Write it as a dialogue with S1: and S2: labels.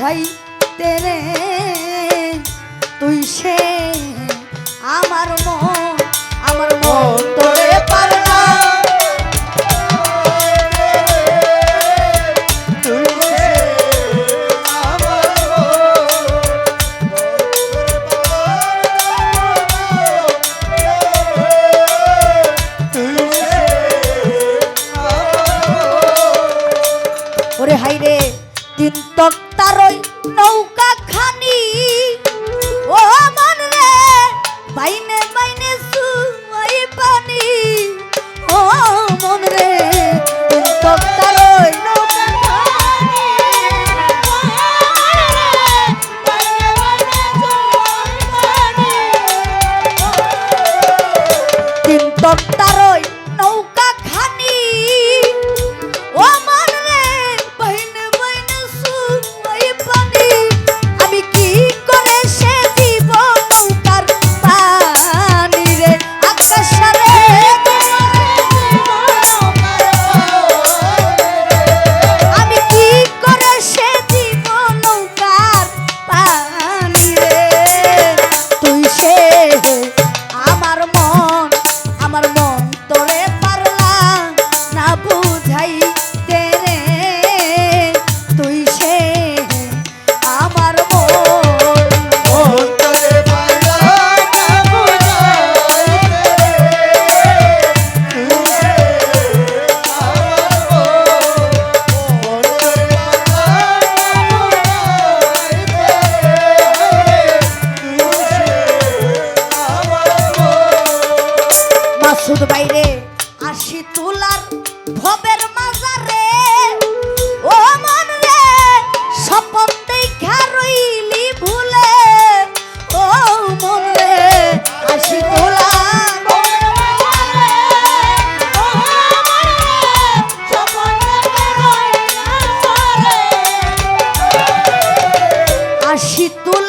S1: বুঝাইতে রে তুই সে আমার মন তোরে পারলা ওরে হাইরে তিন তক্তারই নৌকা খানি ও মন রে বাইনে বাইনে সুয়াই পানি ও মন রে তিন তক্তারই নৌকা খানি বাইনে বাইনে সুয়াই পানি তিন তক্তারই নৌকা খানি ও মন রে বাইনে বাইনে সুয়াই পানি আমি কি করে সে দিব নৌকার পানি রে আকাশ রে আমি কি করে সে দিব নৌকার পানি রে তুই সে আমার মন তোরে পারলা না বুঝাইতে রে তুই সে আমার মন
S2: তোরে পারলা না বুঝাইতে তুই সে আমার মন তোরে পারলা
S1: মাসুদ বাইরে আসি তুলার ভবের মাজারে ও মন রে স্বপন দেখা রইলি ভুলে ও মন রে আসি তুলার ভবের মাজারে ও মন রে স্বপন দেখা রইলি ভুলে আসি তুলার